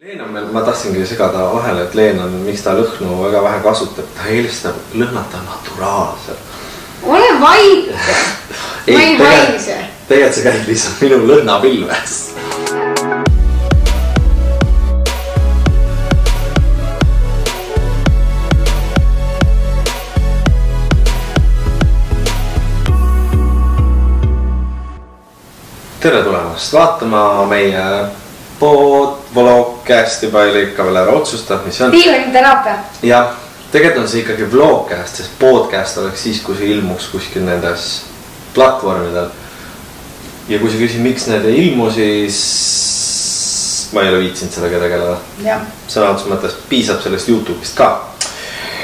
Leen on meil, ma tahtsingi segada vahele, et Leen on, miks ta lõhnu väga vähe kasutab, ta eelistab lõhnata naturaalselt. Ole vaid! Ma ei haise. Tegelikult see käib lihtsalt minu lõhnapilves. Tere tulemast vaatama meie vlogcasti, juba oli ikka veel ära otsustab, mis on. Diivani teraapia. Jah, tegelikult on see ikkagi vlogcast, sest podcast oleks siis, kui see ilmuks kuskil nendes platvormidel. Ja kui sa küsid, miks need ei ilmu, siis ma ei ole viitsinud sellega tegeleda. Sõna otsus mõttes piisab sellest YouTube'ist ka.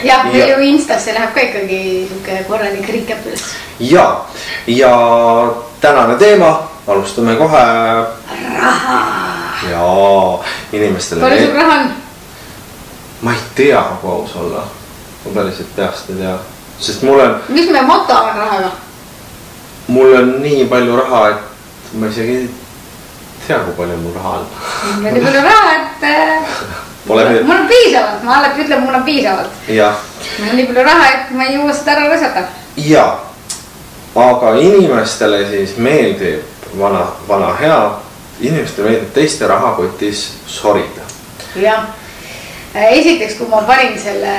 Ja meil ju Instasse läheb ka ikkagi korralik recap'is. Ja tänane teema, alustame kohe. Raha. Jaa, inimestele. Palju sul raha on? Ma ei tea, kui aus olla. Ma päriselt peast ei tea. Sest mul on... Mis me moto on rahaga? Mul on nii palju raha, et ma isegi ei tea, kui palju mul raha on. Mul on nii palju raha, et... Mul on piisavalt, ma alati ütlen, mul on piisavalt. Mul on nii palju raha, et ma ei jõua seda ära rõsata. Jaa, aga inimestele siis meeldib vana hea, inimestele meeldib teiste rahakotis sorida. Jah, esiteks, kui ma panin selle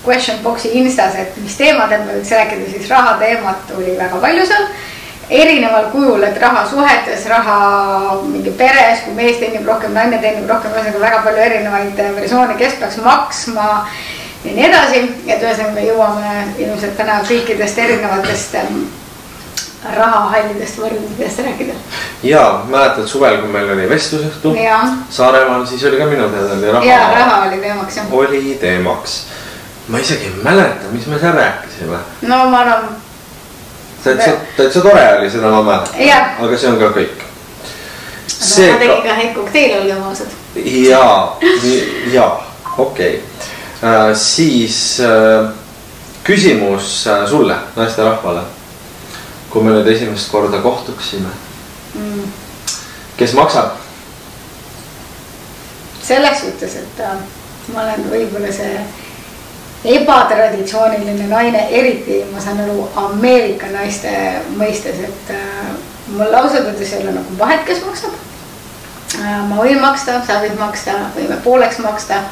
question box'i Instas, et mis teemadel me võiks rääkida, siis raha teemat oli väga palju seal. Erineval kujul, et raha suhetes, raha mingi peres, kui mees teenib rohkem, naine teenib rohkem, väga palju erinevaid versioone, kes peaks maksma ja nii edasi. Et ühesõnaga me jõuame ilmselt täna kõikidest erinevatest rahahallidest võrdidest rääkida. Jaa, mäletad suvel, kui meil oli vestlusõhtu Saaremaal, siis oli ka minu teada raha. Jaa, raha oli teemaks. Oli teemaks. Ma isegi ei mäleta, mis me seal rääkisime. No ma arvan... Täitsa tore oli seda ma mäletan, aga see on ka kõik. Ma tegin ka heit kokteil olge maasad. Jaa, okei. Siis küsimus sulle, naiste rahvale. Kui me nüüd esimest korda kohtuksime. Kes maksab? Selleks ütles, et ma olen võib-olla see ebatraditsiooniline naine, eriti ma saan aru Ameerika naiste mõistes, et mul ausalt öeldes ei ole nagu vahet, kes maksab. Ma võin maksta, sa võid maksta, võime pooleks maksta.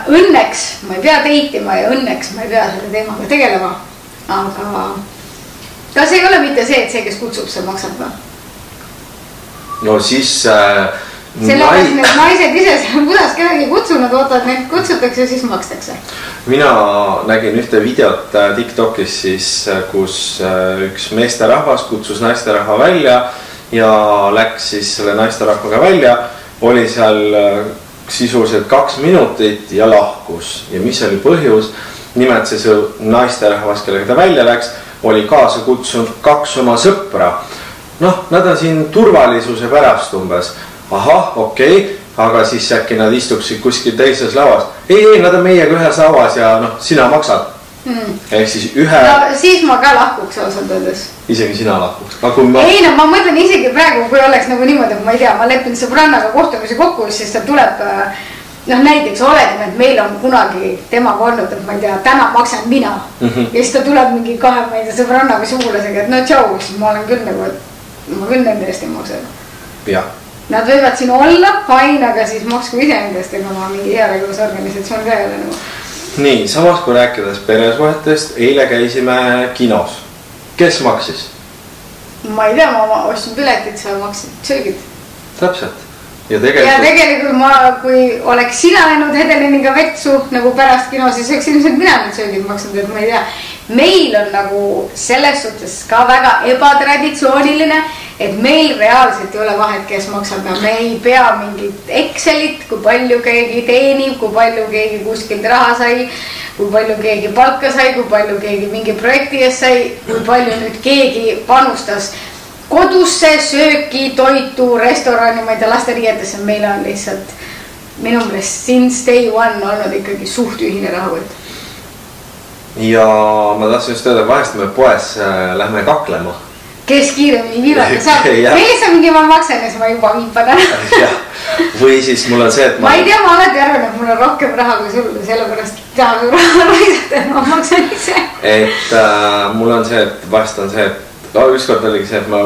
Õnneks ma ei pea teitima ja õnneks ma ei pea selle teemaga tegelema. Aga kas ei ole mitte see, et see, kes kutsub, see maksab või? No siis... Sellepärast need naised ise seal mudas kedagi kutsunud, ootavad, neid kutsutakse ja siis makstakse. Mina nägin ühte videot TikTokis siis, kus üks meesterahvas kutsus naisterahva välja ja läks siis selle naisterahvaga välja. Oli seal sisuliselt 2 minutit ja lahkus. Ja mis oli põhjus? Nimelt see naisterahvas, kellega ta välja läks, oli kaasa kutsunud 2 oma sõpra. Noh, nad on siin turvalisuse pärast umbes. Aha, okei, aga siis äkki nad istuksid kuskil teises lauas. Ei, nad on meiega ühes lauas ja noh, sina maksad. Ehk siis ühe... No siis ma ka lahkuks ausalt öeldes. Isegi sina lahkuks. Ei, no ma mõtlen isegi praegu, kui oleks nagu niimoodi, et ma ei tea, ma lepin sõbrannaga kohtumise kokku, siis ta tuleb, noh näiteks oletame, et meil on kunagi temaga olnud, et ma ei tea, täna maksan mina. Ja siis ta tuleb mingi 2 ma ei tea sõbrannaga sugulasega, et no tšau, siis ma olen küll nagu, et ma küll nende eest ei maksa. Jah. Nad võivad siin olla, fine, aga siis maksku ise endast, ega ma mingi hearegusorganisatsioon ka ei ole nagu. Nii, samas kui rääkides peresuhetest, eile käisime kinos. Kes maksis? Ma ei tea, ma ostsin piletit, sa maksid söögid. Täpselt. Ja tegelikult ma, kui oleks sina läinud Hedeliniga vetsu nagu pärast kino, siis oleks ilmselt mina need söögid maksnud, et ma ei tea. Meil on nagu selles suhtes ka väga ebatraditsiooniline, et meil reaalselt ei ole vahet, kes maksab. Me ei pea mingit Excelit, kui palju keegi teenib, kui palju keegi kuskilt raha sai, kui palju keegi palka sai, kui palju keegi mingi projekti eest sai, kui palju nüüd keegi panustas kodusse, sööki, toitu, restorani, ma ei tea, lasteriietesse. Meil on lihtsalt minu meelest since day one olnud ikkagi suht ühine rahakott. Ja ma tahtsin just öelda, vahest me poes lähme kaklema. Kes kiiremini viivata saab. Mees on mingi ma maksan ja siis ma juba viipan ära. või siis mul on see, et ma ei tea, ma alati arvan, et mul on rohkem raha kui sul, sellepärast tahan su raha raisata ja ma maksan ise. Et mul on see, et vahest on see, et ükskord oligi see, et ma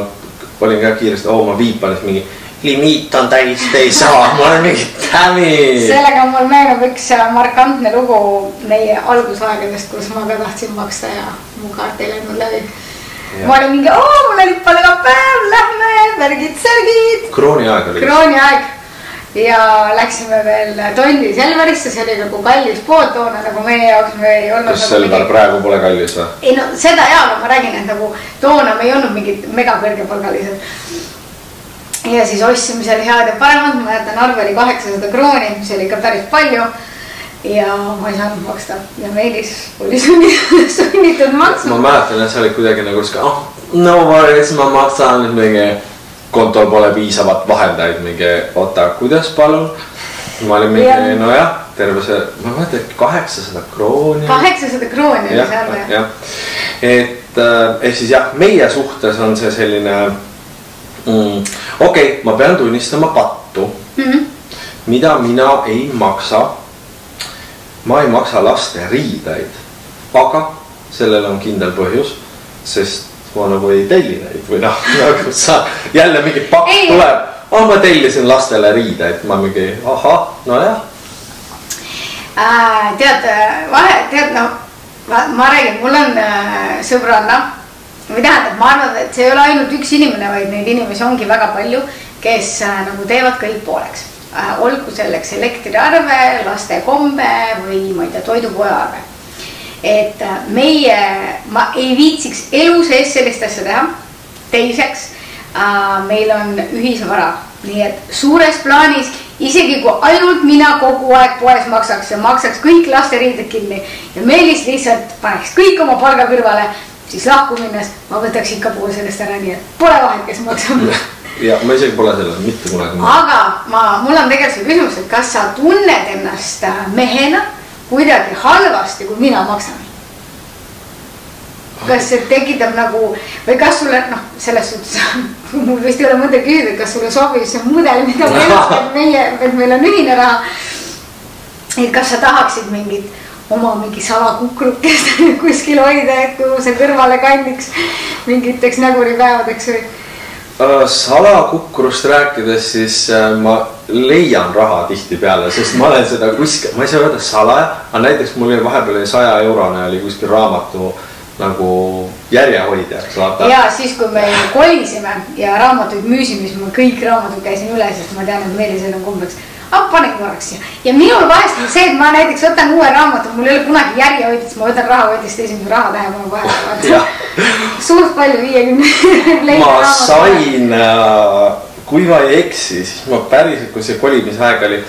olin ka kiiresti, ma viipan, et mingi limiit on täis, te ei saa, ma olen mingi tämmi. Sellega mul meenub üks markantne lugu meie algusaegadest, kus ma ka tahtsin maksta ja mu kaart ei läinud läbi. Ma olin mingi, mul oli palga päev, lähme, värgid-särgid. Krooni aeg oli. Krooni aeg. Ja läksime veel Tolli Selverisse, see oli nagu kallis pood toona, nagu meie jaoks me ei olnud. Kas Selver praegu pole kallis või? Ei no seda aga ma räägin, et nagu toona me ei olnud mingid mega kõrgepalgalised. Ja siis ostsime seal head ja paremad, ma jätan arve oli 800 krooni, mis oli ikka päris palju. Ja ma ei saanud maksta ja Meelis oli sunnitud maksma. Ma mäletan, et sa olid kuidagi nagu no worries, ma maksan nüüd mingi kontol pole piisavat vahendaid mingi, oota, kuidas palun? Ma olin mingi, nojah, terve see, ma mõtlen, 800 krooni. 800 krooni oli see arve. Jah, et siis jah, meie suhtes on see selline okei, ma pean tunnistama pattu, mida mina ei maksa. Ma ei maksa laste riideid, aga sellel on kindel põhjus, sest ma nagu ei telli neid või nagu sa jälle mingi pakk tuleb. Ma tellisin lastele riideid, ma mingi, nojah. Tead, ma räägin, mul on sõbranna, või tähendab, ma arvan, et see ei ole ainult üks inimene, vaid neid inimesi ongi väga palju, kes nagu teevad kõik pooleks. Olgu selleks elektriarve, laste kombe või ma ei tea, toidupoja arve. Et ma ei viitsiks elu sees sellist asja teha. Teiseks, meil on ühisvara. Nii et suures plaanis, isegi kui ainult mina kogu aeg poes maksaks ja maksaks kõik lasteriided kinni ja Meelis lihtsalt paneks kõik oma palga kõrvale, siis lahku minnes ma võtaks ikka pool sellest ära, nii et pole vahet, kes maksab. Ja ma isegi pole selle mitte kunagi. Aga mul on tegelikult see küsimus, et kas sa tunned ennast mehena kuidagi halvasti, kui mina maksan? Kas see tekitab nagu, või kas sulle, selles suhtes, mul vist ei ole mõte küsida, kas sulle sobib see mudel, mida me elust, et meil on ühine raha. Et kas sa tahaksid mingi salakukrukest kuskil hoida, et kui see kõrvale kandiks mingiteks näguripäevadeks või? Salakukrust rääkides, siis ma leian raha tihti peale, sest ma olen seda kuskil, ma ei saa öelda salaja, aga näiteks mul oli vahepeal 100 eurone oli kuskil raamatu nagu järjehoidja. Ja siis, kui me kolisime ja raamatuid müüsime, siis ma kõik raamatud käisin üle, sest ma tean, et Meelisel on kombeks. Panen korraks siia. Ja minul vahest on see, et ma näiteks võtan uue raamatu, mul ei ole kunagi järjehoidjast, ma võtan rahahoidjast esimese raha tähe, ma vaja. Suurt palju 50 leida ma sain, kui ma ei eksi, siis ma päriselt, kui see kolimisaeg oli,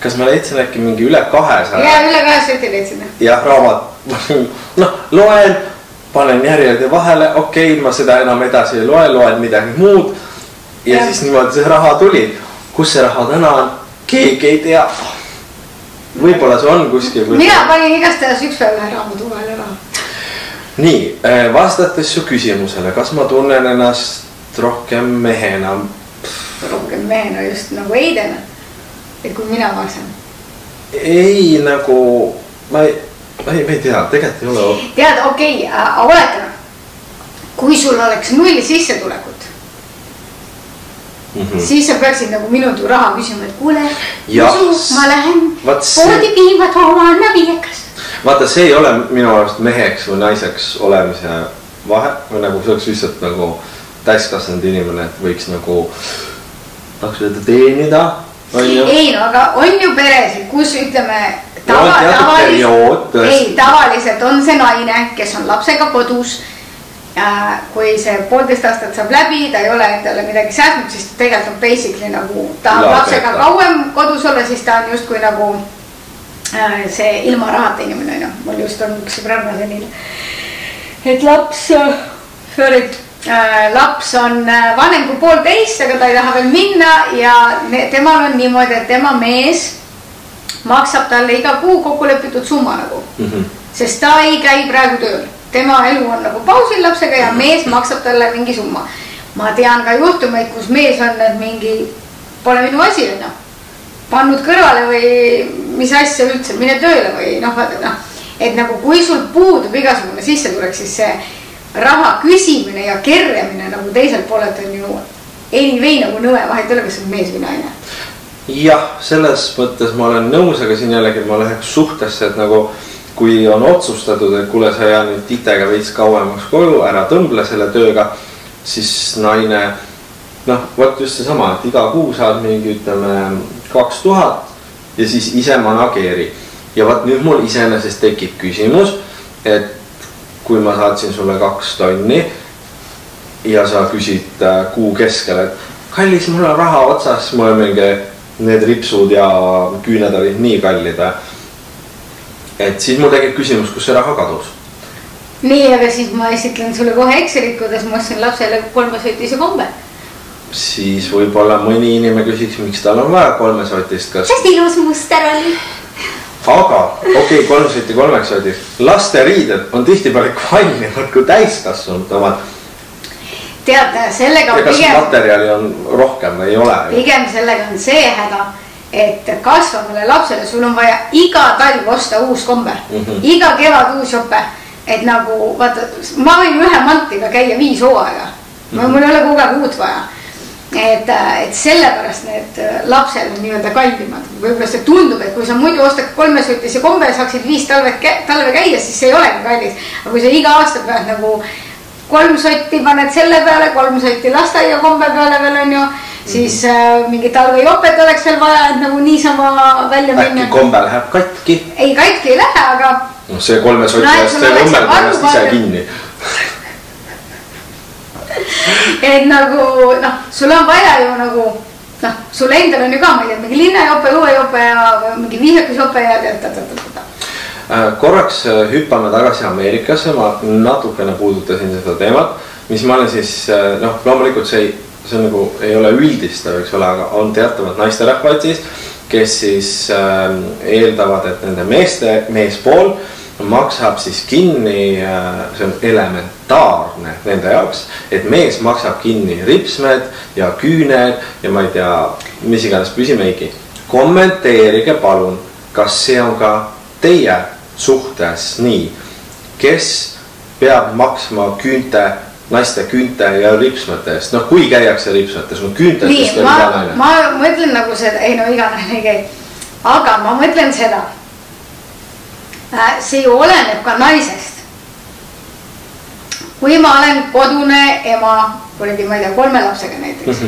kas ma leidsin äkki mingi üle 200? Ja üle 200 leidsin. Jah, raamat, loen, panen järjelde vahele, okei, ma seda enam edasi ei loen midagi muud. Ja siis niimoodi see raha tuli. Kus see raha täna on? Keegi ei tea. Võib-olla see on kuskil. Mina panin igastahes üks päev ühe raamatu vahele raha. Nii, vastates su küsimusele, kas ma tunnen ennast rohkem mehena? Rohkem mehena just nagu Eidena. Et kui mina maksan. Ei nagu, ma ei tea, tegelikult ei ole. Tead, okei, oletame, kui sul oleks 0 sissetulekut, siis sa peaksid nagu minult raha küsima, et kuule, ma lähen poodi piima tooma, anna viiekas. Vaata, see ei ole minu arust meheks või naiseks olemise vahe, või nagu see oleks lihtsalt nagu täiskasvanud inimene, et võiks nagu tahaks öelda teenida. Ei, no aga on ju peresid, kus ütleme tavaliselt on see naine, kes on lapsega kodus. Kui see 1,5 aastat saab läbi, ta ei ole endale midagi säästnud, siis ta tegelikult on basically nagu tahab lapsega kauem kodus olla, siis ta on justkui nagu see ilma rahata inimene. Mul just on üks sõbranna selline, et laps on vanem kui 1,5, aga ta ei taha veel minna ja temal on niimoodi, et tema mees maksab talle iga kuu kokkulepitud summa nagu, sest ta ei käi praegu tööl. Tema elu on nagu pausil lapsega ja mees maksab talle mingi summa. Ma tean ka juhtumeid, kus mees on, et mingi pole minu asi, pannud kõrvale või mis asja üldse, mine tööle või noh, et nagu kui sul puudub igasugune sissetulek, siis see raha küsimine ja kerjamine nagu teiselt poolelt on ju anyway nagu nõme, vahet ei ole, kas on mees või naine. Jah, selles mõttes ma olen nõus, aga siin jällegi ma läheks suhtesse, et nagu kui on otsustatud, et kuule, sa jää nüüd titega veits kauemaks koju, ära tõmble selle tööga, siis naine, noh, võt just see sama, et iga kuu saad mingi, ütleme, 2000 ja siis ise manageeri. Ja võt nüüd mul iseenesest tekib küsimus, et kui ma saatsin sulle 2 tonni ja sa küsid kuu keskel, et kallis, mul on raha otsas, mul on mingi need ripsud ja küüned olid nii kallid. Et siis mul tekib küsimus, kus see raha kadus. Nii, aga siis ma esitlen sulle kohe Excelit, kuidas ma ostsin lapsele 3-sotise kombe. Siis võib-olla mõni inimene küsiks, miks tal on vaja 3-sotist, kas... Sest ilus muster oli. Aga, okei, 3-soti 3-sotist. Laste riided on tihtipeale kvallimad kui täiskasvanud omad. Tead, sellega ja kas pigem... materjali on rohkem või ei ole? Pigem sellega on see häda, et kasvavale lapsele sul on vaja iga talv osta uus kombe. Iga kevad uus jope. Et nagu, vaata, ma võin ühe mantiga käia 5 hooaega. Mul ei ole kogu aeg uut vaja. Et sellepärast need lapsel on nii-öelda kallimad. Võib-olla see tundub, et kui sa muidu ostad 3-sotise kombe ja saaksid 5 talve käia, siis see ei olegi kallis. Aga kui sa iga aasta pead nagu 3 sotti paned selle peale, 3 sotti lasteaia kombe peale veel on ju, siis mingi talvejopet oleks veel vaja, et nagu niisama välja minna. Äkki kombe läheb katki? Ei, katki ei lähe, aga... No see 3 sotti eest teeb õmmeld ennast ise kinni. Et nagu, noh, sul on vaja ju nagu, noh, sul endal on ju ka, ma ei tea, mingi linnajope, õuejope ja mingi viisakusjope ja ta. Korraks hüppame tagasi Ameerikasse, ma natukene puudutasin seda teemat, mis ma olen siis, noh, loomulikult see on nagu, ei ole üldistav, eks ole, aga on teatavad naisterahvad siis, kes siis eeldavad, et nende meespool maksab siis kinni, see on elementaarne nende jaoks, et mees maksab kinni ripsmed ja küüned ja ma ei tea, mis iganes püsimeigi. Kommenteerige palun, kas see on ka teie suhtes nii, kes peab maksma küünte, naiste küünte ja ripsmete eest. Noh, kui käiakse ripsmetes, no küüntetest nii, ma mõtlen nagu seda, ei no iganaine ei käi, aga ma mõtlen seda, see ju oleneb ka naisest. Kui ma olen kodune ema, kuradi, ma ei tea, 3 lapsega näiteks.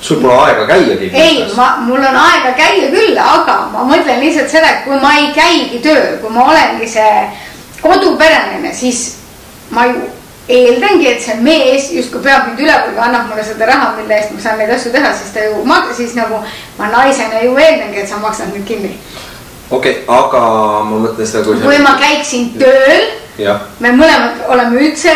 Sul pole aega käiagi? Ei, mul on aega käia küll, aga ma mõtlen lihtsalt seda, et kui ma ei käigi tööl, kui ma olengi see kodupereline, siis ma ju eeldangi, et see mees justkui peab mind üleval või annab mulle seda raha, mille eest ma saan neid asju teha, siis ta ju, siis nagu ma naisena ju eeldangi, et sa maksad nüüd kinni. Okei, aga ma mõtlen seda, kui ma käiksin tööl, me mõlemad oleme üldse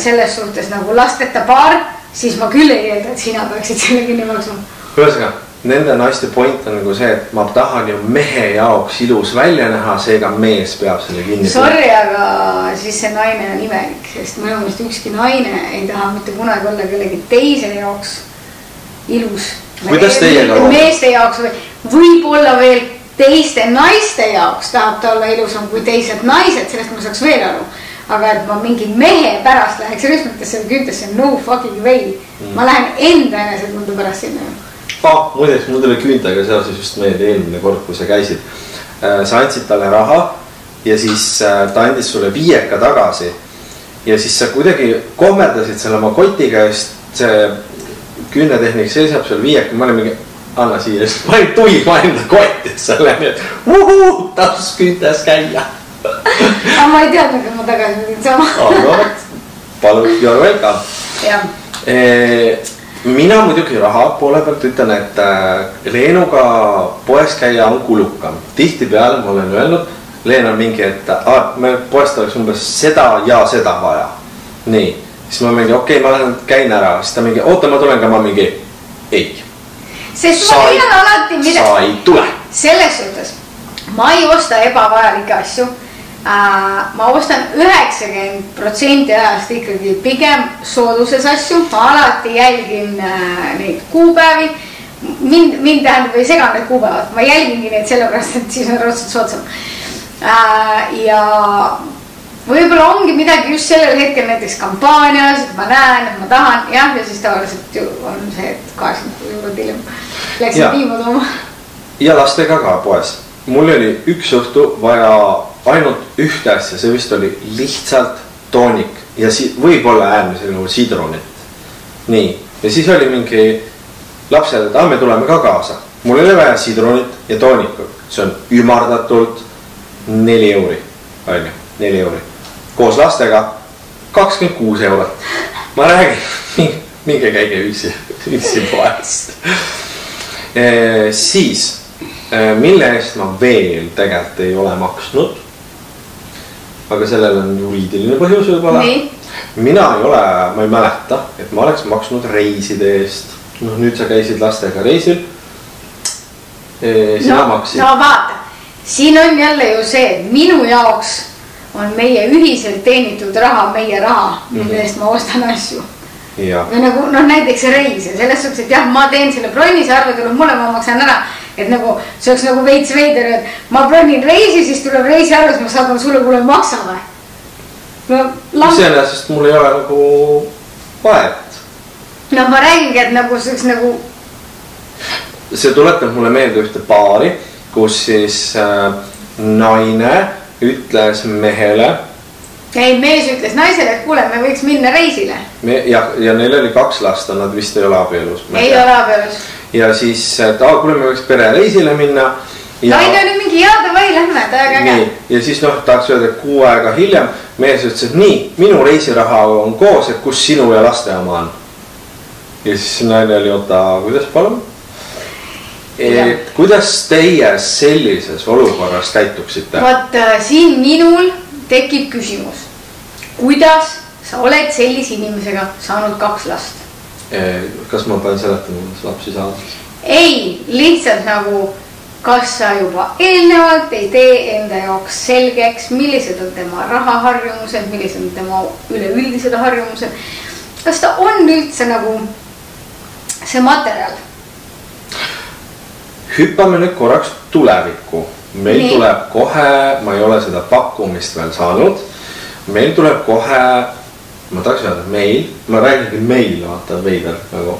selles suhtes nagu lasteta paar, siis ma küll ei eelda, et sina peaksid selle kinni maksma. Ühesõnaga, nende naiste point on nagu see, et ma tahan ju mehe jaoks ilus välja näha, seega mees peab selle kinni. Sorry, aga siis see naine on imelik, sest minu meelest ükski naine ei taha mitte kunagi olla kellegi teise jaoks ilus. Kuidas teiega on? Meeste jaoks võib-olla veel teiste naiste jaoks tahab ta olla ilusam kui teised naised, sellest ma saaks veel aru. Aga et ma mingi mehe pärast läheks rüsmetesse või küntesse, no fucking way. Ma lähen enda enesetunde pärast sinna. Muideks, mul tuli küüntega seoses just meelde eelmine kord, kui sa käisid. Sa andsid talle raha ja siis ta andis sulle 5 tagasi. Ja siis sa kuidagi kommerdasid selle oma kotiga, just see küünetehnik seisab seal 5, ma olen mingi... Anna siia, sest ma ei tuima enda kotis selle, nii et tahaks küüntes käia. Aga ma ei teadnud, et ma tagasi võin sama. Palun, you're welcome. Mina muidugi raha poole pealt ütlen, et Leenuga poes käia on kulukam. Tihti peale ma olen öelnud, Leen on mingi, et me poest oleks umbes seda ja seda vaja. Nii, siis ma mingi, okei, ma lähen käin ära. Siis ta mingi, oota, ma tulen ka, ma mingi, ei. Sest ma tean alati mida. Sa ei tule. Selles suhtes, ma ei osta ebavajalikke asju. Ma ostan 90% ajast ikkagi pigem sooduses asju. Ma alati jälgin neid kuupäevi. mind tähendab ei segan need kuupäevad, ma jälgingi neid sellepärast, et siis on raudselt soodsam. Ja võib-olla ongi midagi just sellel hetkel näiteks kampaanias, et ma näen, et ma tahan, jah, ja siis tavaliselt ju on see, et 80 eurot hiljem läksin piima tooma. Ja lastega ka poes. Mul oli üks õhtu vaja ainult ühte asja, see vist oli lihtsalt toonik ja võib-olla äärmisel juhul sidronit. Nii, ja siis oli mingi lapsed, et me tuleme ka kaasa. Mul oli vaja sidronit ja toonikut. See on ümardatult 4 euri. 4 euri. Koos lastega 26 eurot. Ma räägin, minge käige üksi poest. Siis, mille eest ma veel tegelikult ei ole maksnud, aga sellel on juriidiline põhjus võib-olla. Mina ma ei mäleta, et ma oleks maksnud reiside eest. Nüüd sa käisid lastega reisil. Sina maksid. No vaata, siin on jälle ju see, et minu jaoks on meie ühiselt teenitud raha, meie raha, mille eest ma ostan asju. Või nagu näiteks reise, selles suhtes, et jah, ma teen selle bronni, see arve tuleb mulle, ma maksan ära, et nagu see oleks nagu veits veider, et ma bronnin reisi, siis tuleb reisi arve, siis ma saadan sulle, kuule maksa või? Sellest mul ei ole nagu vahet. No ma räägingi, et nagu see oleks nagu... See tuletab mulle meelde ühte paari, kus siis naine ütles mehele. Ei, mees ütles naisele, et kuule, me võiks minna reisile. Ja neil oli 2 lasta, nad vist ei ole abielus. Ei ole abielus. Ja siis, et kuule, me võiks pere reisile minna. Naine oli mingi jaada või lähme, ta äge. Ja siis tahaks öelda, et 6 aega hiljem mees ütles, et nii, minu reisiraha on koos, et kus sinu ja laste oma on. Ja siis naine oli, oota, kuidas palun? Kuidas teie sellises olukorras käituksite? Vaat siin minul tekib küsimus. Kuidas sa oled sellise inimesega saanud 2 last? Kas ma pean seletama, kuidas lapsi saada? Ei, lihtsalt nagu kas sa juba eelnevalt ei tee enda jaoks selgeks, millised on tema rahaharjumused, millised on tema üleüldised harjumused. Kas ta on üldse nagu see materjal? Hüppame nüüd korraks tulevikku. Meil tuleb kohe, ma ei ole seda pakkumist veel saanud, meil tuleb kohe, ma tahaks öelda meil, ma räägingi meil, vaata veider nagu.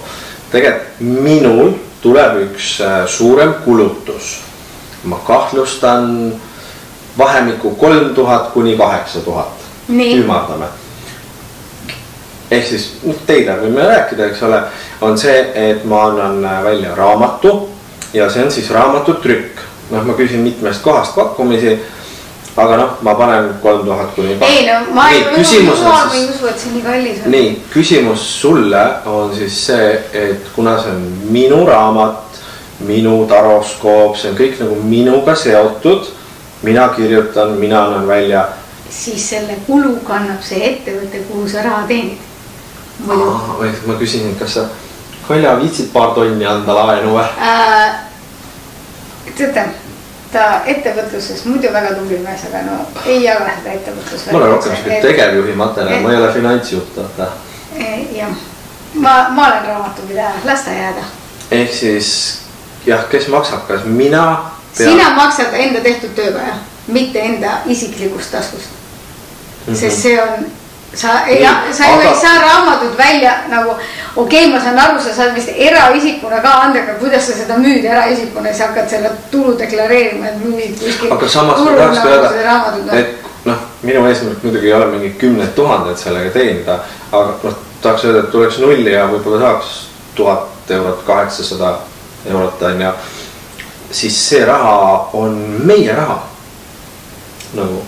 Tegelikult minul tuleb üks suurem kulutus. Ma kahtlustan vahemiku 3000 kuni 8000. Ümardame. Ehk siis teile võime rääkida, eks ole, on see, et ma annan välja raamatu ja see on siis raamatutrükk. Ma küsin mitmest kohast pakkumisi, aga ma panen 3000 kuni 8000. Ei, no ma ei usu, et see nii kallis on. Nii, küsimus sulle on siis see, et kuna see on minu raamat, minu taroskoop, see on kõik nagu minuga seotud, mina kirjutan, mina annan välja. Siis selle kulu kannab see ettevõte, kuhu sa raha teenid. Ma küsin, kas sa Kalja viitsid paar tonni anda laenu või? Tõte, ta ettevõtluses muidu väga tubli mees, aga no ei jaga seda ettevõtlus. Ma olen rohkem siuke tegevjuhi materjal, ma ei ole finantsjuht. Jah, ma olen raamatupidaja, las ta jääda. Ehk siis, jah, kes maksab, kas mina? Sina maksad enda tehtud tööga, jah, mitte enda isiklikust taskust. Sest see on... Sa ju ei saa raamatut välja nagu, okei, ma saan aru, sa saad vist eraisikuna ka andega, kuidas sa seda müüd eraisikuna ja sa hakkad selle tulu deklareerima, et müüd kuskil. Aga samas ma tahaks öelda, et minu eesmärk muidugi ei ole mingi 10 000 sellega teenida, aga tahaks öelda, et tuleks nulli ja võib-olla saaks 1000 eurot, 800 eurot on ja siis see raha on meie raha. Nagu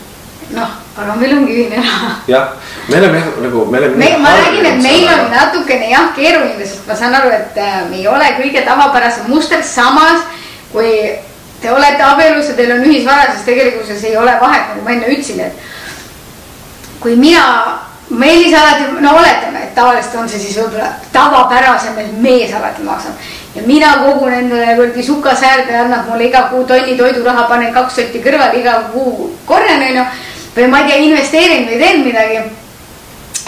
aga meil ongi ühine raha. Jah, me oleme nagu... Ma räägin, et meil on natukene keeruline, sest ma saan aru, et me ei ole kõige tavapärasem muster samas, kui te olete abielus ja teil on ühisvara, sest tegelikkuses ei ole vahet, nagu ma enne ütlesin, et kui meelis alati, oletame, et tavaliselt on see siis võib-olla tavapärasem, et mees alati maksab. Ja mina kogun endale võrdi sukasäärde ja annab mulle iga kuu tonni toiduraha, panen 2 sotti kõrval, iga kuu korjan, või ma ei tea, investeerin või teen midagi,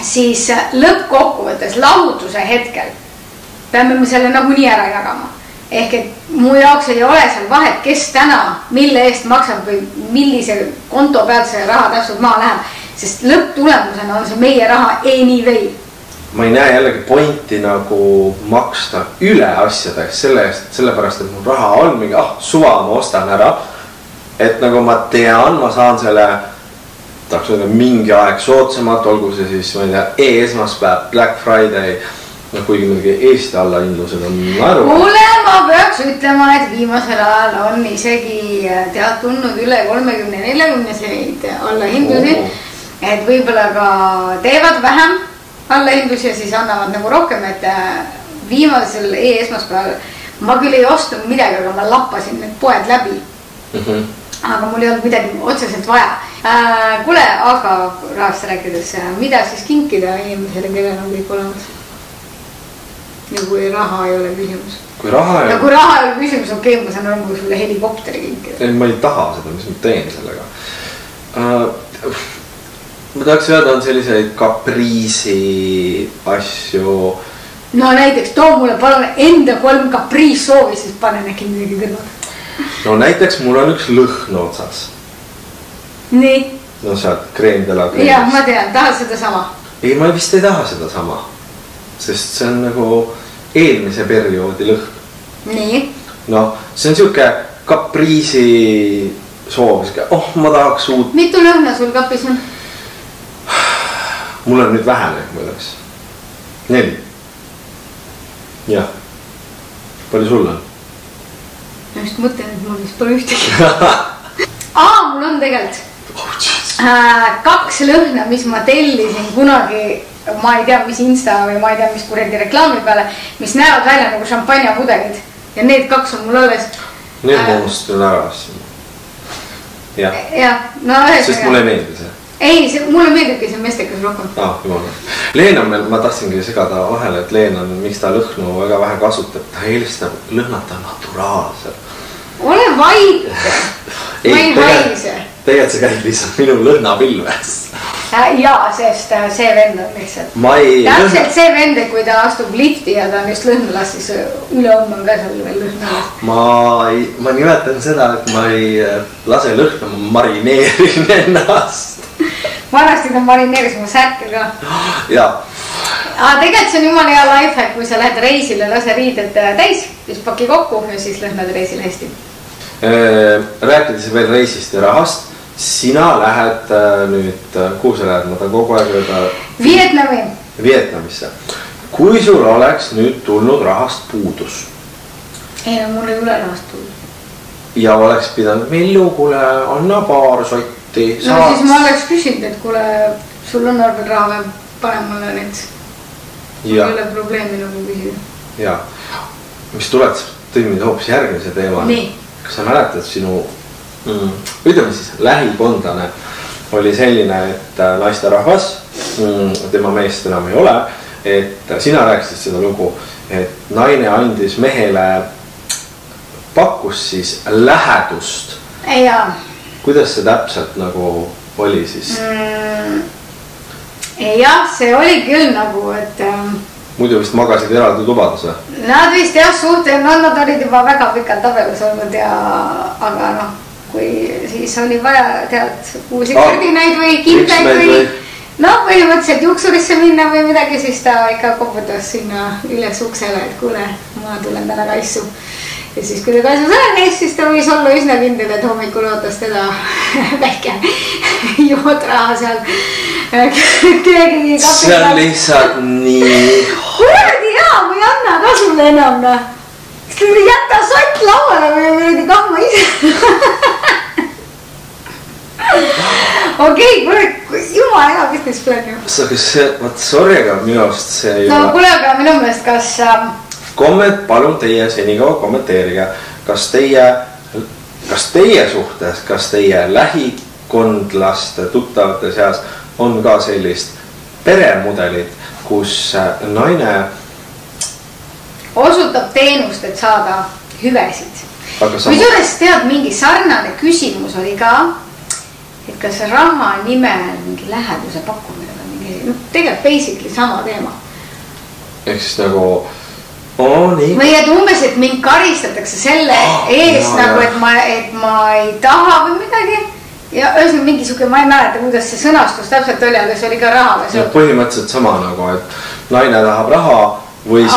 siis lõppkokkuvõttes lahutuse hetkel peame me selle nagunii ära jagama. ehk et mu jaoks ei ole seal vahet, kes täna mille eest maksab või millise konto pealt see raha täpselt maa läheb, sest lõpptulemusena on see meie raha anyway. Ma ei näe jällegi pointi nagu maksta üle asjadeks selle eest, sellepärast, et mul raha on mingi, suva ma ostan ära, et nagu ma tean, ma saan selle tahaks öelda mingi aeg soodsamalt, olgu see siis, ma ei tea, esmaspäev, Black Friday, kuigi muidugi Eesti allahindlused on naeru. Kuule, ma peaks ütlema, et viimasel ajal on isegi tead tulnud üle 30-40 allahindlusi, et võib-olla ka teevad vähem allahindlusi ja siis annavad nagu rohkem, et viimasel esmaspäeval ma küll ei ostnud midagi, aga ma lappasin need poed läbi. Aga mul ei olnud midagi otseselt vaja. Kuule, aga rahast rääkides, mida siis kinkida inimesele, kellel on kõik olemas? Ja kui raha ei ole küsimus. Kui raha ei ole küsimus, okei, ma saan aru, kui sulle helikopteri kinkida. Ma ei taha seda, mis ma teen sellega. Ma tahaks öelda, on selliseid kapriisi asju. No näiteks too mulle palun enda 3 kapriis soovi, siis panen äkki midagi kõrval. No näiteks mul on üks lõhn otsas. Nii. No sealt kreemdela kreemist. Jah, ma tean, tahad seda sama? Ei, ma vist ei taha seda sama. Sest see on nagu eelmise perioodi lõhn. Nii. No, see on siuke kapriisi soov. Ma tahaks uut. Mitu lõhna sul kapis on? Mul on nüüd vähene, ma ütleks. 4. Jah. Palju sul on? Ma just mõtlen, et mul vist pole ühtegi. Mul on tegelikult 2 lõhna, mis ma tellisin kunagi, ma ei tea, mis Insta või ma ei tea, mis kuradi reklaami peale, mis näevad välja nagu šampanjapudelid ja need 2 on mul alles. Need ma unustasin ära. Jah, no sest mulle ei meeldi see. Ei, mulle meeldibki see mestekas rohkem. Jumala. Leen on meil, ma tahtsingi segada vahele, et Leen on, miks ta lõhnu väga vähe kasutab, ta eelistab lõhnata naturaalselt. Ole vaid! Ma ei haise. Tegelikult see käib lihtsalt minu lõhnapilves. Jaa, sest see vend on lihtsalt. Täpselt see vend, kui ta astub lifti ja ta on just lõhnalas, siis ülehomme on ka seal veel lõhnalas. Ma nimetan seda, et ma ei lase lõhna, ma marineerin ennast. Vanasti ta marineeris mu särke ka. Jaa. Tegelikult see on jumala hea lifehack, kui sa lähed reisile, lase riided täis, siis paki kokku ja siis lõhnad reisil hästi. Rääkides veel reisist ja rahast, sina lähed nüüd, kuhu sa lähed, ma tahan kogu aeg öelda Vietnamisse. Kui sul oleks nüüd tulnud rahast puudus? Ei, no mul ei tule rahast puudus. Ja oleks pidanud Millu, kuule, anna paar sotti. No siis ma oleks küsinud, et kuule, sul on arvel raha või pane mulle need. Mul ei ole probleemi nagu küsida. Jaa, mis tuled, tõimid hoopis järgmise teema. Nii. Kas sa mäletad sinu, ütleme siis, lähikondlane oli selline, et naisterahvas, tema meest enam ei ole, et sina rääkisid seda lugu, et naine andis mehele, pakkus siis lähedust. Jaa. Kuidas see täpselt nagu oli siis? Jah, see oli küll nagu, et... Muidu vist magasid eraldi tubadus või? Nad vist jah suhtel, nad olid juba väga pikalt abelus olnud ja... Aga noh, kui siis oli vaja tead uusi kardinaid või kindaid või... No põhimõtteliselt juuksurisse minna või midagi, siis ta ikka koputas sinna üles uksele, et kuule, ma tulen täna kaisu. Ja siis kui ta kaisus ära käis, siis ta võis olla üsna kindel, et hommikul ootas teda väike jootraha seal. See on lihtsalt nii... Kuradi jaa, ma ei anna ka sulle enam. Jätta sott lauale või kamma ise. Okei, jumala hea business plan ju. Sorry, aga minu arust see ei ole... No kuule, aga minu meelest kas... Palun teie senikaua kommenteerige, kas teie suhtes, kas teie lähikondlaste tuttavate seas on ka sellist peremudelit, kus naine osutab teenust, et saada hüvesid. Kui suures tead, mingi sarnane küsimus oli ka, et kas raha nimel mingi läheduse pakkumine või mingi, tegelikult basically sama teema. Ehk siis nagu või et umbes, et mind karistatakse selle ees nagu, et ma ei taha või midagi. Ja ühesõnaga mingi suke, ma ei mäleta, kuidas see sõnastus täpselt oli, aga see oli ka raha. Põhimõtteliselt sama nagu, et naine tahab raha või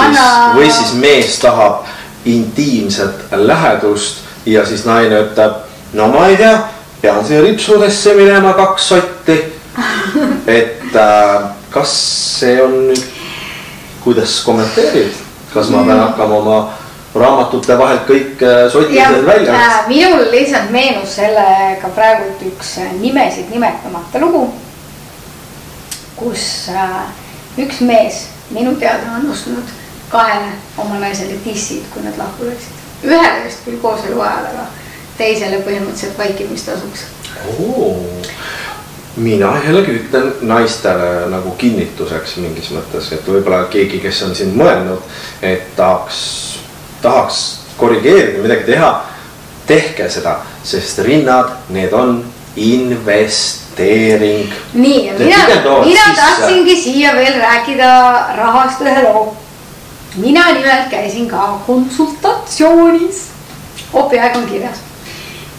siis mees tahab intiimset lähedust ja siis naine ütleb, no ma ei tea, pean siia ripsudesse minema 2 sotti. Et kas see on nüüd, kuidas kommenteerid? Kas ma pean hakkama oma raamatute vahelt kõik sotised välja? Minul lihtsalt meenus sellega praegu üks nimesid nimetamata lugu, kus üks mees minu teada on ostnud 2 oma naisele tissid, kui nad lahku läksid. Ühele just küll kooselu ajal, aga teisele põhimõtteliselt vaikimistasuks. Mina jällegi ütlen naistele nagu kinnituseks mingis mõttes, et võib-olla keegi, kes on siin mõelnud, et tahaks korrigeerida, midagi teha, tehke seda, sest rinnad, need on investeering. Nii, ja mina tahtsingi siia veel rääkida rahast ühe loo. Mina nimelt käisin ka konsultatsioonis. Opiaeg on kirjas.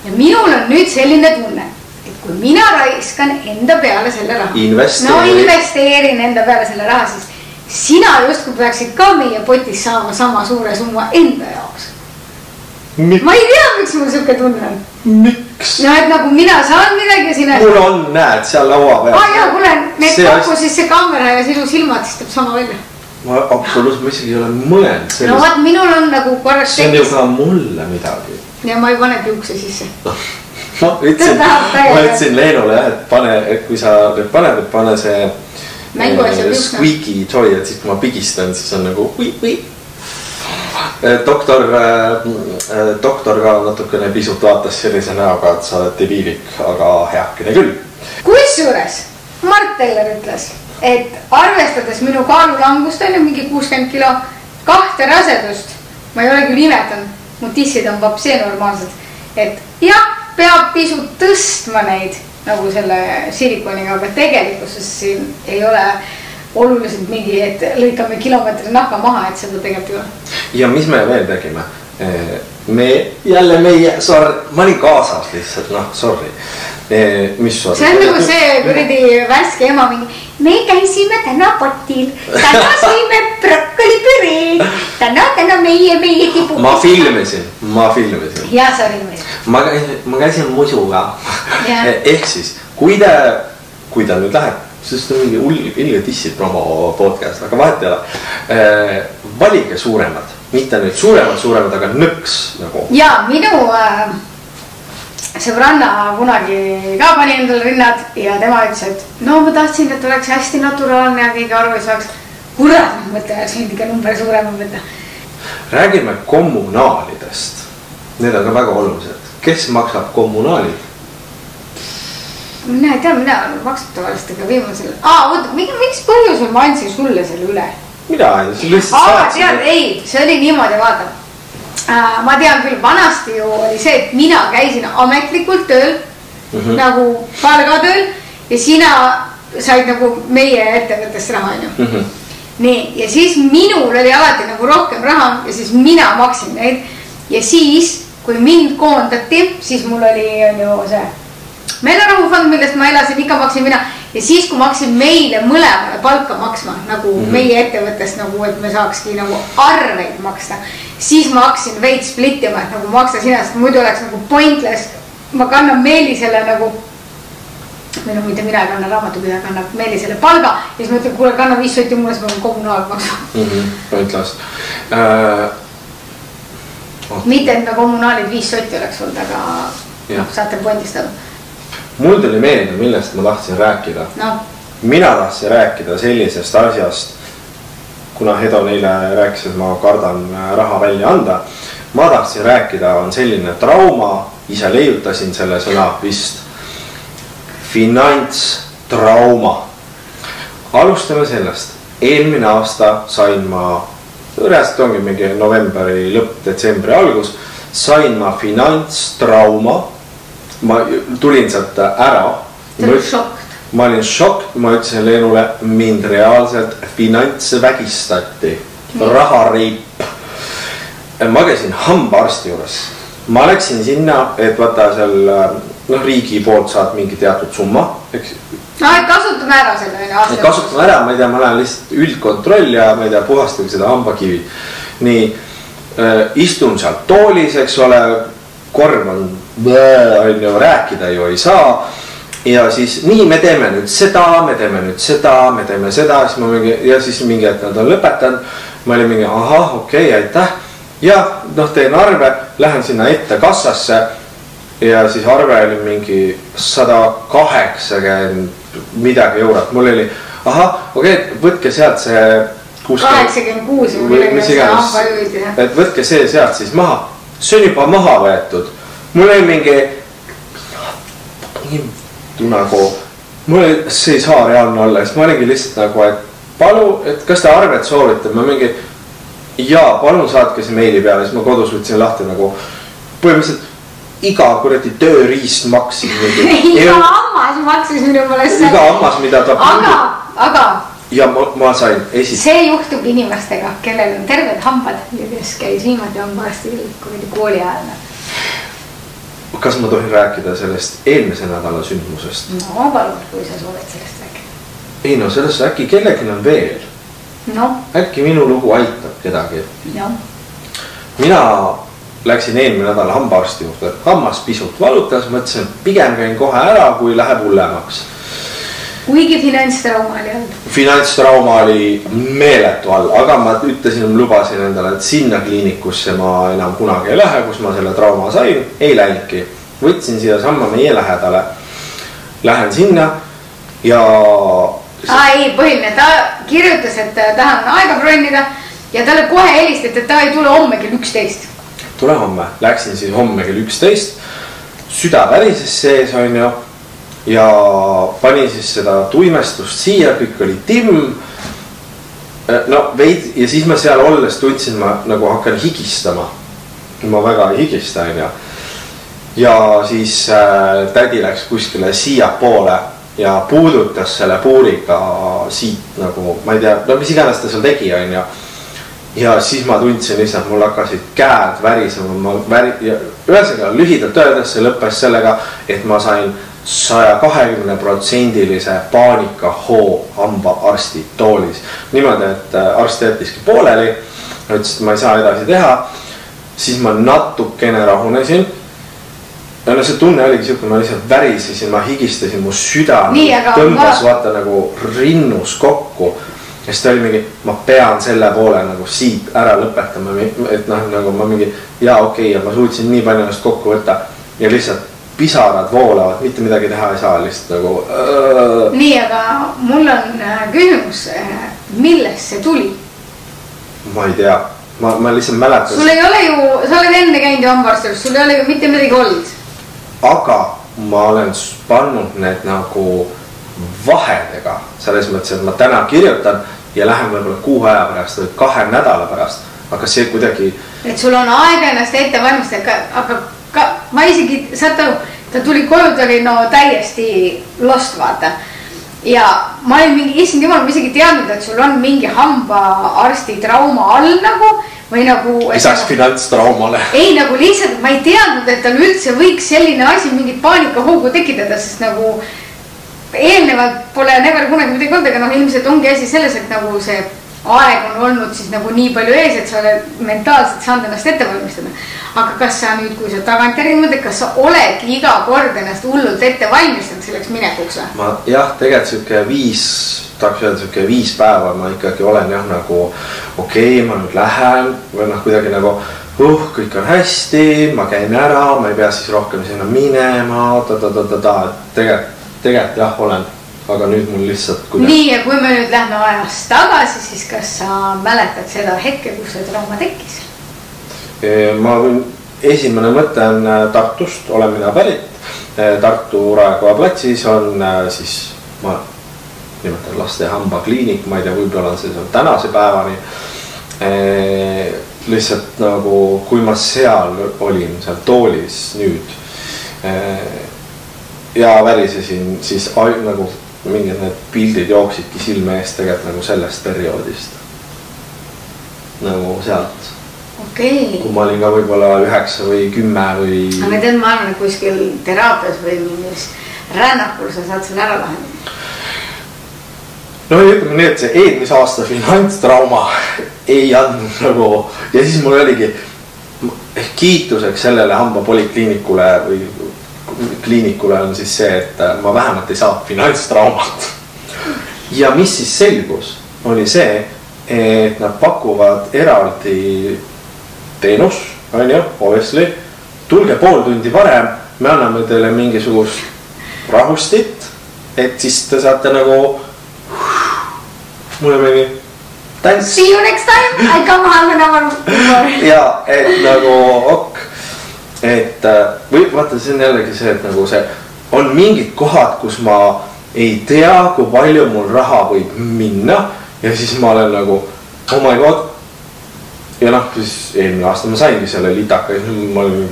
Ja minul on nüüd selline tunne, et kui mina raiskan enda peale selle raha, investeerin enda peale selle raha, siis sina justkui peaksid ka meie potis saama sama suure summa enda jaoks. Ma ei tea, miks mul siuke tunne on. Miks? No, et nagu mina saan midagi ja sina... Mul on, näed, seal laua peal. Jaa, kuule, need kokku siis see kaamera ja sinu silmad siis teeb sama välja. Ma absoluutselt, ma isegi ei ole mõelnud sellest. No vaat, minul on nagu korraks... See on ju ka mulle midagi. Ja ma ei pane piukse sisse. Ma ütlesin Leenule, et kui sa nüüd paned, et pane see squeaky toy, et siis kui ma pigistan, siis on nagu või. Doktor ka natukene pisut vaatas sellise näoga, et sa oled debiilik, aga heakene küll. Kusjuures Mart Teller ütles, et arvestades minu kaalulangust on ju mingi 60 kilo, 2 rasedust, ma ei ole küll imetanud, mu tissid on vapsee normaalsed, et jah, peab pisut tõstma neid nagu selle silikoniga, aga tegelikkuses siin ei ole oluliselt mingi, et lõikame kilomeetri nahka maha, et seda tegelikult ei ole. Ja mis me veel tegime? Ma olin kaasas lihtsalt, sorry. Mis sorry? See on nagu see kuridi värske ema mingi, me käisime täna potil, täna sõime brokolipüreed, täna meie tibu. Ma filmisin. Ja sa filmisid. Ma käisin musuga. Ehk siis, kui ta nüüd läheb, sest on mingi ilge tissid promo podcast, aga vahet ei ole. Valige suuremad, mitte nüüd suuremad, aga nõks nagu. Ja minu sõbranna kunagi ka pani endale rinnad ja tema ütles, et no ma tahtsin, et oleks hästi naturaalne ja keegi aru ei saaks. Kurat, mõte oleks mindiga number suurema võtta. Räägime kommunaalidest. Need on ka väga olulised. Kes maksab kommunaalid? Mina ei tea, mina maksab tavaliselt, aga viimasel... miks põhjusel ma andsin sulle selle üle? Mida? Ei, see oli niimoodi, vaata. Ma tean küll, vanasti ju oli see, et mina käisin ametlikult tööl, nagu palgatööl ja sina said nagu meie ettevõttest raha, ju. Nii, ja siis minul oli alati nagu rohkem raha ja siis mina maksin neid ja siis, kui mind koondati, siis mul oli ju see meelerahufond, millest ma elasin, ikka maksin mina ja siis, kui maksin meile mõlemale palka maksma, nagu meie ettevõttest, nagu, et me saakski nagu arveid maksta, siis ma hakkasin veid splittima, et nagu maksta sina, sest muidu oleks nagu pointless, ma kannan Meelisele nagu, või no mitte mina ei kanna raamatupidaja, kannab Meelisele palga ja siis ma ütlen, kuule, kanna 5 sotti mulle, siis ma olen kommunaalmaksu. Pointless. Mitte, et me kommunaalid 5 sotti oleks olnud, aga saate pointist aru. Mul tuli meelde, millest ma tahtsin rääkida. Mina tahtsin rääkida sellisest asjast, kuna Hedo neile rääkis, et ma kardan raha välja anda. Ma tahtsin rääkida, on selline trauma, ise leiutasin selle sõna vist, finantstrauma. Alustame sellest. Eelmine aasta sain ma, reaalselt ongi mingi novembri lõpp, detsembri algus, sain ma finantstrauma. Ma tulin sealt ära. Ma olin šokk, ma ütlesin Leenule, mind reaalselt finantsvägistati. Rahareip. ma käisin hambaarsti juures. Ma läksin sinna, et vaata seal riigi poolt saad mingi teatud summa, eks. No, et kasutame ära selle. Kasutame ära, ma ei tea, ma lähen lihtsalt üldkontroll ja ma ei tea, puhastage seda hambakivi. Nii, istun seal toolis, eks ole, korv on ju, rääkida ju ei saa. Ja siis nii, me teeme nüüd seda, me teeme nüüd seda, me teeme seda. Ja siis mingi, et nad on lõpetanud. Ma olin mingi, ahah, okei, aitäh. Ja teen arve, lähen sinna ette kassasse ja siis arve oli mingi 180 midagi eurot. Mul oli, ahah, okei, võtke sealt see 86 mis iganes, et võtke see sealt siis maha. See on juba maha võetud. Mul oli mingi nagu, mul oli, see ei saa reaalne olla. Siis ma olingi lihtsalt nagu, et palu, et kas te arvet soovite? Ma mingi, jaa, palun saatke see meili peale. Siis ma kodus võtsin lahti nagu põhimõtteliselt iga kuradi tööriist maksis. Iga ammas maksis minu mõelest. Iga ammas, mida ta aga ja ma sain see juhtub inimestega, kellel on terved hambad ja kes käis viimati hambaarsti kooli ajal. Kas ma tohin rääkida sellest eelmise nädala sündmusest? No palun, kui sa soovid sellest rääkida. Ei no sellest äkki kellelgi on veel. No. Äkki minu lugu aitab kedagi. No. Mina läksin eelmine nädal hambaarsti juurde. Hammas pisut valutas, mõtlesin, et pigem käin kohe ära, kui läheb hullemaks. Kuigi finantstrauma oli olnud. Finantstrauma oli meeletu all, aga ma ütlesin, lubasin endale, et sinna kliinikusse ma enam kunagi ei lähe, kus ma selle trauma sain, ei läinudki. Võtsin siia samma meie lähedale. Lähen sinna ja... Ei, põhiline, ta kirjutas, et tahan aega bronnida ja talle kohe helistati, et ta ei tule homme kell 11. Tule homme. Läksin siis homme kell 11. Süda värises sees on ju. Ja pani siis seda tuimestust siia, kõik oli timm. No veid, ja siis ma seal olles tundsin, ma nagu hakkan higistama. Ma väga ei higista, on. Ja siis tädi läks kuskile siia poole ja puudutas selle puuriga siit nagu, ma ei tea, no mis iganes ta seal tegi, on. Ja siis ma tundsin lihtsalt, mul hakkasid käed värisema. Ühesõnaga lühidalt öeldes see lõppes sellega, et ma sain 120% paanikahoo hambaarsti toolis. Niimoodi, et arst jättiski pooleli, ütles, et ma ei saa edasi teha. Siis ma natukene rahunesin. Ja no see tunne oligi siuke, ma lihtsalt värisesin, ma higistasin, mu süda tõmbas vaata nagu rinnus kokku. Ja siis ta oli mingi, ma pean selle poole nagu siit ära lõpetama, et nagu ma mingi, jaa okei, ja ma suutsin nii palju ennast kokku võtta ja lihtsalt pisarad voolavad, mitte midagi teha ei saa, lihtsalt nagu... Nii, aga mul on küsimus, millest see tuli? Ma ei tea, ma lihtsalt mäletan. Sul ei ole ju, sa oled enne käinud ju hambaarstist, sul ei ole ju mitte midagi olnud. Aga ma olen pannud need nagu vahedega, selles mõttes, et ma täna kirjutan ja lähen võib-olla 6 aja pärast või 2 nädala pärast, aga see kuidagi... Et sul on aega ennast ette valmistada, aga ma isegi, saad aru, ta tuli koju, ta oli no täiesti lost, vaata. Ja ma olin mingi, issand jumal, ma isegi teadnud, et sul on mingi hambaarsti trauma all nagu, või nagu... Lisaks finantstraumale. Ei, nagu lihtsalt, ma ei teadnud, et tal üldse võiks selline asi mingit paanikahoogu tekitada, sest nagu eelnevalt pole never kunagi midagi olnud, aga noh, ilmselt ongi asi selles, et nagu see aeg on olnud siis nagu nii palju ees, et sa oled mentaalselt saanud ennast ette valmistada. Aga kas sa nüüd, kui sa tagantjärgi mõtled, kas sa oledki iga kord ennast hullult ette valmistanud selleks minekuks või? Ma jah, tegelikult siuke 5 päeva ma ikkagi olen jah nagu okei, ma nüüd lähen või noh, kuidagi nagu kõik on hästi, ma käin ära, ma ei pea siis rohkem sinna minema, tegelikult jah olen, aga nüüd mul lihtsalt kuidagi... Nii, ja kui me nüüd lähme ajast tagasi, siis kas sa mäletad seda hetke, kus see trauma tekkis? Esimene mõte on Tartust, olen mina pärit. Tartu Raekoja platsis on siis, ma nimetan laste hambakliinik, ma ei tea, võib-olla on see tänase päevani. Lihtsalt nagu, kui ma seal olin, seal toolis nüüd ja värisesin, siis nagu mingid need pildid jooksidki silme eest tegelikult nagu sellest perioodist. Nagu sealt. Okei. Kui ma olin ka võibolla 9 või 10 või... Aga tead, ma arvan, et kuskil teraapias või mingis rännakul sa saad selle ära lahendada. No ütleme nii, et see eelmise aasta finantstrauma ei andnud nagu... Ja siis mul oligi kiituseks sellele hambapolikliinikule või kliinikule on siis see, et ma vähemalt ei saa finantstraumat. Ja mis siis selgus, oli see, et nad pakuvad eraldi teenus, on ju, obviously. Tulge pool tundi varem, me anname teile mingisugust rahustit, et siis te saate nagu... Mulle mingi... Thanks. See you next time, I come half an hour. Ja, et nagu ok. Et või vaata, see on jällegi see, et nagu see on mingid kohad, kus ma ei tea, kui palju mul raha võib minna ja siis ma olen nagu, oh my god. Ja noh, siis eelmine aasta ma saingi selle litaka ja ma olin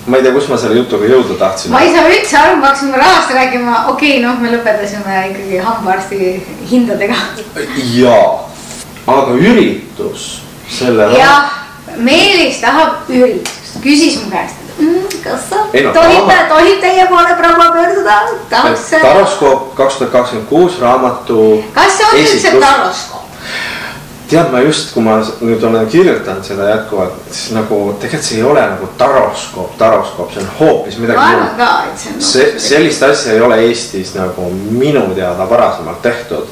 ma ei tea, kus ma selle jutuga jõuda tahtsin. Ma ei saa üldse aru, ma hakkasime rahast rääkima, okei, noh, me lõpetasime ikkagi hambaarsti hindadega. Jaa, aga üritus selle jah, Meelis tahab üritust. Küsis mu käest, kas sa tohib teie poole proua pöörduda? Taroskoop 2026 raamatu kas see on üldse taroskoop? Tead ma just, kui ma nüüd olen kirjutanud seda jätkuvalt, siis nagu tegelikult see ei ole nagu taroskoop, see on hoopis midagi. Ma arvan ka, et see on sellist asja ei ole Eestis nagu minu teada varasemalt tehtud.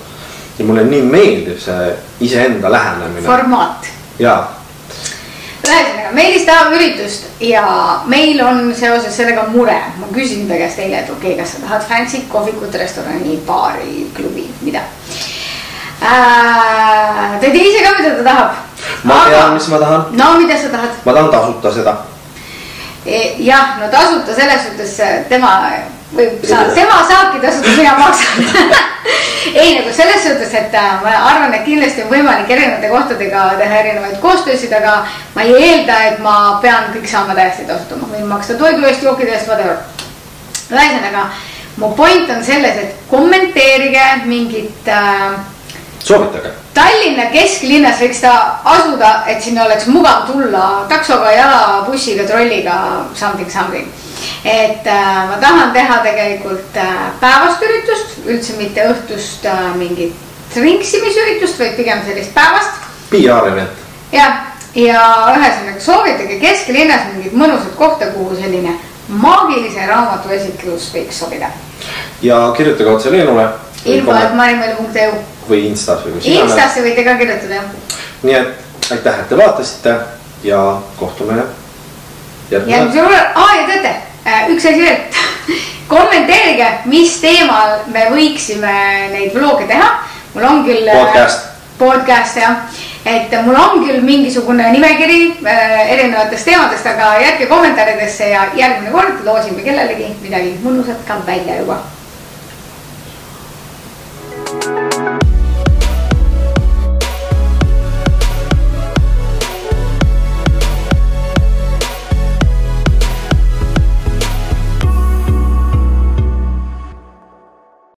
Ja mulle nii meeldib see iseenda lähenemine. Formaat. Jaa. Ühesõnaga, Meelis tahab üritust ja meil on seoses sellega mure. Ma küsin ta käest eile, et okei, kas sa tahad fancy kohvikut, restorani, baari, klubi, mida? Te tea ise ka, mida ta tahab? Ma tean, mis ma tahan. No, mida sa tahad? Ma tahan tasuta seda. Jah, no tasuta selles suhtes tema saabki tasuta, mina maksan. Ei, nagu selles suhtes, et ma arvan, et kindlasti on võimalik erinevate kohtadega teha erinevaid koostöösid, aga ma ei eelda, et ma pean kõik saama täiesti tasuta. Ma võin maksta toidu eest, jookide eest, whatever. Ühesõnaga, mu point on selles, et kommenteerige mingit... Soovitage. Tallinna kesklinnas võiks ta asuda, et sinna oleks mugav tulla taksoga, jala, bussiga, trolliga, something. Et ma tahan teha tegelikult päevast üritust, üldse mitte õhtust mingit rinksimisüritust, vaid pigem sellist päevast. PR-event. Ja ühesõnaga soovitage kesklinnas mingit mõnusat kohta, kuhu selline maagilise raamatu esitlus võiks sobida. Ja kirjutage otse Leenule. info@marimeelu.eu või Instas või kus Instasse võite ka kirjutada. Nii et aitäh, et te vaatasite ja kohtume järgmisel ja teate, üks asi veel. Kommenteerige, mis teemal me võiksime neid vlooge teha. Mul on küll podcast, jah. Et mul on küll mingisugune nimekiri erinevatest teemadest, aga jätke kommentaaridesse ja järgmine kord loosime kellelegi midagi mõnusat ka välja juba.